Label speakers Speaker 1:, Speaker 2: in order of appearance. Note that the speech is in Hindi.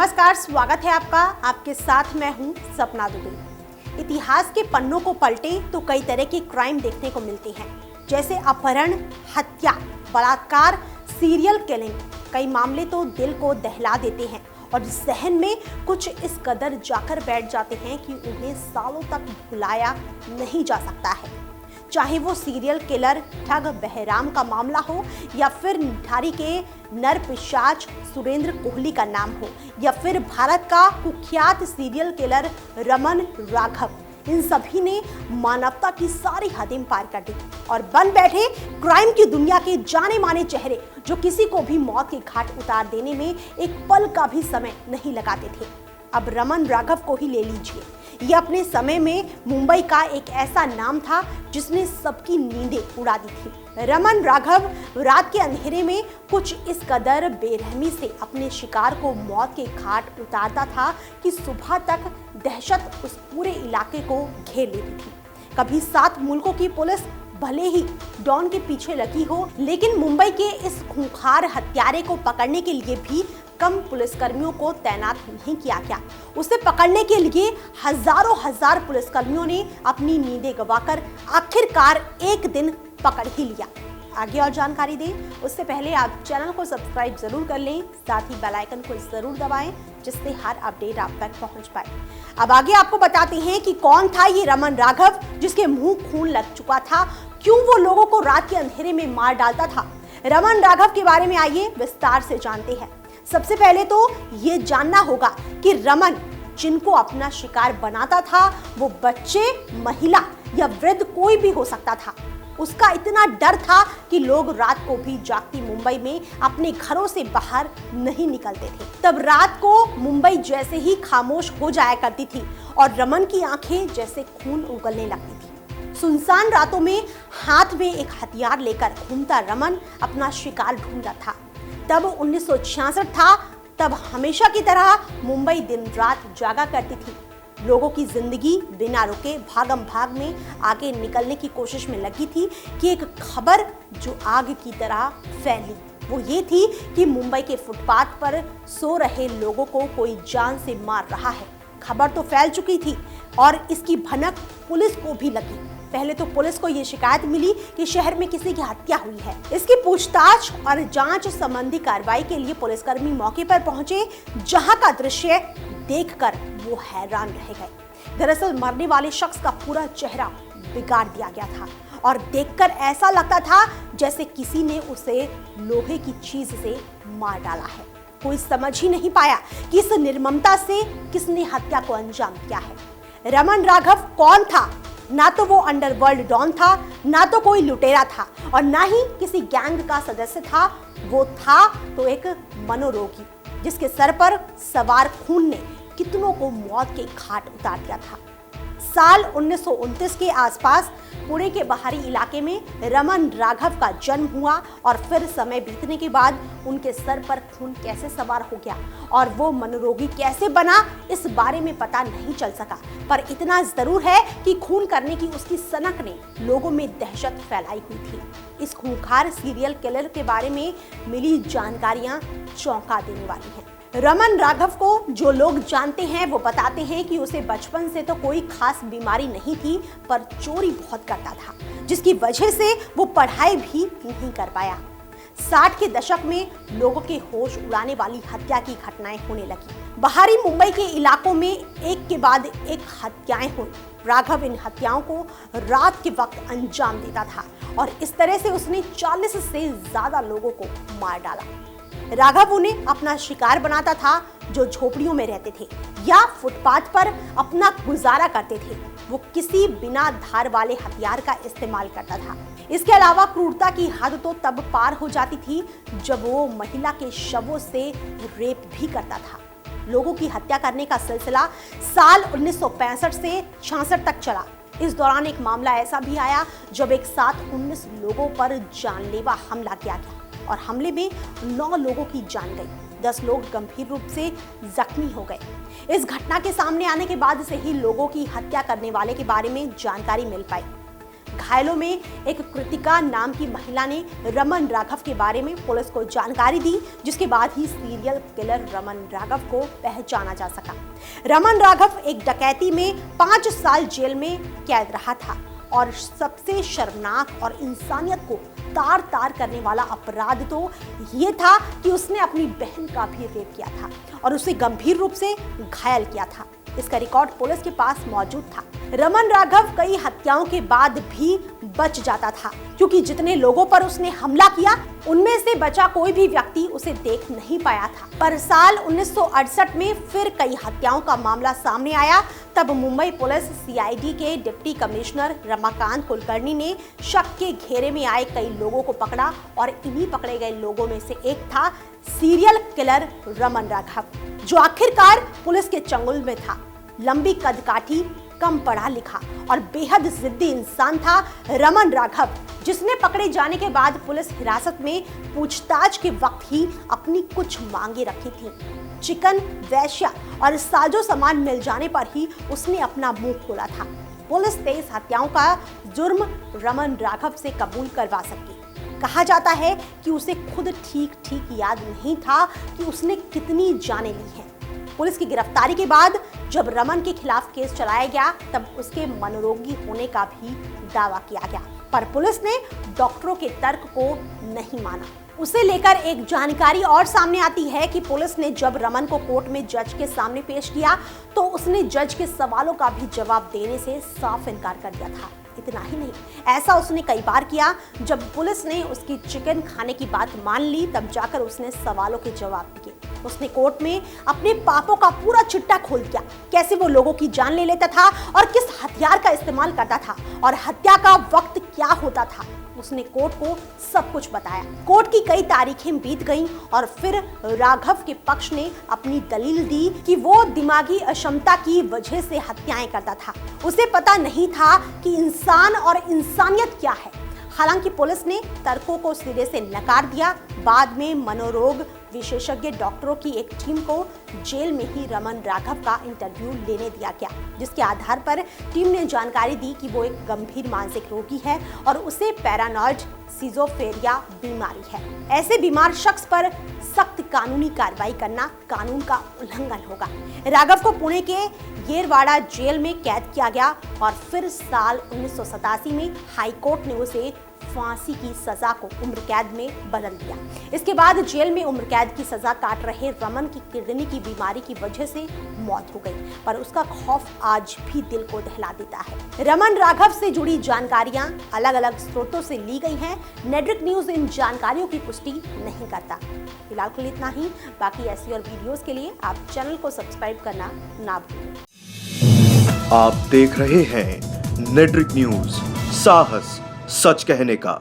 Speaker 1: नमस्कार, स्वागत है आपका। आपके साथ मैं हूं सपना दुबे। इतिहास के पन्नों को पलटे तो कई तरह के क्राइम देखने को मिलते हैं, जैसे अपहरण, हत्या, बलात्कार, सीरियल किलिंग। कई मामले तो दिल को दहला देते हैं और जहन में कुछ इस कदर जाकर बैठ जाते हैं कि उन्हें सालों तक भुलाया नहीं जा सकता है। चाहे वो सीरियल किलर ठग बहराम का मामला हो, या फिर निठारी के नर पिशाच सुरेंद्र कोहली का नाम हो, या फिर भारत का कुख्यात सीरियल किलर रमन राघव, इन सभी ने मानवता की सारी हदें पार कर दी और बन बैठे क्राइम की दुनिया के जाने माने चेहरे, जो किसी को भी मौत के घाट उतार देने में एक पल का भी समय नहीं लगाते थे। अब रमन राघव को ही ले लीजिए। ये अपने समय में मुंबई का एक ऐसा नाम था जिसने सबकी नींदें उड़ा दी थी। रमन राघव रात के अंधेरे में कुछ इस कदर बेरहमी से अपने शिकार को मौत के घाट उतारता था कि सुबह तक दहशत उस पूरे इलाके को घेर लेती थी। कभी 7 मुल्कों की पुलिस भले ही डॉन के पीछे लगी हो, लेकिन मुंबई के इस खूंखार हत्यारे को पकड़ने के लिए भी कम पुलिसकर्मियों को तैनात नहीं किया गया। उसे पकड़ने के लिए हजार पुलिसकर्मियों ने अपनी नींदें गंवाकर आखिरकार एक दिन पकड़ ही लिया। आगे और जानकारी दें उससे पहले आप चैनल को सब्सक्राइब जरूर कर लें, साथ ही बेल आइकन को जरूर दबाएं, जिससे हर अपडेट आप तक पहुंच पाए। अब आगे आपको बताते हैं कि कौन था ये रमन राघव, जिसके मुंह खून लग चुका था, क्यों वो लोगों को रात के अंधेरे में मार डालता था। रमन राघव के बारे में आइए विस्तार से जानते हैं। सबसे पहले तो ये जानना होगा कि रमन जिनको अपना शिकार बनाता था वो बच्चे, महिला या वृद्ध कोई भी हो सकता था। उसका इतना डर था कि लोग रात को भी जागती मुंबई में अपने घरों से बाहर नहीं निकलते थे। तब रात को मुंबई जैसे ही खामोश हो जाया करती थी और रमन की आंखें जैसे खून उगलने लगती थी। सुनसान रातों में हाथ में एक हथियार लेकर घूमता रमन अपना शिकार ढूंढता था। तब 1966 था। तब हमेशा की तरह मुंबई दिन रात जागा करती थी। लोगों की जिंदगी बिना रुके भागम भाग में आगे निकलने की कोशिश में लगी थी कि एक खबर जो आग की तरह फैली, वो ये थी कि मुंबई के फुटपाथ पर सो रहे लोगों को कोई जान से मार रहा है। खबर तो फैल चुकी थी और इसकी भनक पुलिस को भी लगी। पहले तो पुलिस को ये शिकायत मिली कि शहर में किसी की हत्या हुई है। इसकी पूछताछ और जांच संबंधी कार्रवाई के लिए पुलिसकर्मी मौके पर पहुंचे, जहां का दृश्य देखकर वो हैरान रह गए। दरअसल मरने वाले शख्स का पूरा चेहरा बिगाड़ दिया गया था और देखकर ऐसा लगता था जैसे किसी ने उसे लोहे की चीज से मार डाला है। कोई समझ ही नहीं पाया कि इस निर्ममता से किसने हत्या को अंजाम दिया है। रमन राघव कौन था? ना तो वो अंडरवर्ल्ड डॉन था, ना तो कोई लुटेरा था और ना ही किसी गैंग का सदस्य था। वो था तो एक मनोरोगी, जिसके सर पर सवार खून ने कितनों को मौत के घाट उतार दिया था। साल 1929 के आसपास पुणे के बाहरी इलाके में रमन राघव का जन्म हुआ और फिर समय बीतने के बाद उनके सर पर खून कैसे सवार हो गया और वो मनोरोगी कैसे बना, इस बारे में पता नहीं चल सका। पर इतना जरूर है कि खून करने की उसकी सनक ने लोगों में दहशत फैलाई हुई थी। इस खूंखार सीरियल किलर के बारे में मिली जानकारियां चौंका देने वाली हैं। रमन राघव को जो लोग जानते हैं वो बताते हैं कि उसे बचपन से तो कोई खास बीमारी नहीं थी, पर चोरी बहुत करता था, जिसकी वजह से वो पढ़ाई भी नहीं कर पाया। 60 के दशक में लोगों के होश उड़ाने वाली हत्या की घटनाएं होने लगी। बाहरी मुंबई के इलाकों में एक के बाद एक हत्याएं हुई। राघव इन हत्याओं को रात के वक्त अंजाम देता था और इस तरह से उसने 40 से ज्यादा लोगों को मार डाला। राघव उन्हें अपना शिकार बनाता था जो झोपड़ियों में रहते थे या फुटपाथ पर अपना गुजारा करते थे। वो किसी बिना धार वाले हथियार का इस्तेमाल करता था। इसके अलावा क्रूरता की हद तो तब पार हो जाती थी जब वो महिला के शवों से रेप भी करता था। लोगों की हत्या करने का सिलसिला साल 1965 से 66 तक चला। इस दौरान एक मामला ऐसा भी आया जब एक साथ 19 लोगों पर जानलेवा हमला किया गया और हमले में 9 लोगों की जान गई, 10 लोग गंभीर रूप से जख्मी हो गए। इस घटना के सामने आने के बाद से ही लोगों की हत्या करने वाले के बारे में जानकारी मिल पाई। घायलों में एक कृतिका नाम की महिला ने रमन राघव के बारे में पुलिस को जानकारी दी, जिसके बाद ही सीरियल किलर रमन राघव को पहचाना जा सका। रमन राघव एक डकैती में 5 साल जेल में कैद रहा था और सबसे शर्मनाक और इंसानियत को तार तार करने वाला अपराध तो ये था कि उसने अपनी बहन का भी रेप किया था और उसे गंभीर रूप से घायल किया था। इसका रिकॉर्ड पुलिस के पास मौजूद था। रमन राघव कई हत्याओं के बाद भी बच जाता था, क्योंकि जितने लोगों पर उसने हमला किया उनमें से बचा कोई भी व्यक्ति उसे देख नहीं पाया था। पर साल 1968 में फिर कई हत्याओं का मामला सामने आया। तब मुंबई पुलिस सीआईडी के डिप्टी कमिश्नर रमाकांत कुलकर्णी ने शक के घेरे में आए कई लोगों को पकड़ा और इन्हीं पकड़े गए लोगों में से एक था सीरियल किलर रमन राघव, जो आखिरकार पुलिस के चंगुल में था। लंबी कदकाठी, कम पढ़ा लिखा और बेहद जिद्दी इंसान था रमन राघव, जिसने पकड़े जाने के बाद पुलिस हिरासत में पूछताछ के वक्त ही अपनी कुछ मांगे रखी थी। चिकन, वेश्या और साजो सामान मिल जाने पर ही उसने अपना मुंह खोला था। पुलिस 23 हत्याओं का जुर्म रमन राघव से कबूल करवा सकी। कहा जाता है कि उसे खुद ठीक याद नहीं था कि उसने कितनी जानें ली हैं। पुलिस की गिरफ्तारी के बाद जब रमन के खिलाफ केस चलाया गया तब उसके मनोरोगी होने का भी दावा किया गया, पर पुलिस ने डॉक्टरों के तर्क को नहीं माना। उसे लेकर एक जानकारी और सामने आती है कि पुलिस ने जब रमन को कोर्ट में जज के सामने पेश किया तो उसने जज के सवालों का भी जवाब देने से साफ इनकार कर दिया था। इतना ही नहीं, ऐसा उसने कई बार किया। जब पुलिस ने उसकी चिकन खाने की बात मान ली तब जाकर उसने सवालों के जवाब दिए। उसने कोर्ट में अपने पापों का पूरा चिट्ठा खोल दिया, कैसे वो लोगों की जान ले लेता था और किस हथियार का इस्तेमाल करता था और हत्या का वक्त क्या होता था। उसने कोर्ट को सब कुछ बताया। कोर्ट की कई तारीखें बीत गईं और फिर राघव के पक्ष ने अपनी दलील दी कि वो दिमागी अक्षमता की वजह से हत्याएं करता था। उसे पता नहीं था कि इंसान और इंसानियत क्या है। हालांकि पुलिस ने तर्कों को सिरे से नकार दिया। बाद में मनोरोग विशेषज्ञ डॉक्टरों की एक टीम को जेल में ही रमन राघव का इंटरव्यू लेने दिया गया, जिसके आधार पर टीम ने जानकारी दी कि वो एक गंभीर मानसिक रोगी है और उसे पैरानॉइड सिजोफ्रेनिया बीमारी है। ऐसे बीमार शख्स पर सख्त कानूनी कार्रवाई करना कानून का उल्लंघन होगा। राघव को पुणे के येरवाड़ा जेल में कैद किया गया और फिर साल 1987 में हाईकोर्ट ने उसे फांसी की सजा को उम्र कैद में बदल दिया। इसके बाद जेल में उम्र कैद की सजा काट रहे रमन की किडनी की बीमारी की वजह से मौत हो गई, पर उसका खौफ आज भी दिल को दहला देता है। रमन राघव से जुड़ी जानकारियां अलग अलग स्रोतों से ली गई हैं। नेटवर्क न्यूज इन जानकारियों की पुष्टि नहीं करता। फिलहाल के लिए इतना ही। बाकी ऐसी और वीडियोस के लिए आप चैनल को सब्सक्राइब करना ना भूलें।
Speaker 2: आप देख रहे हैं नेटवर्क न्यूज, साहस सच कहने का।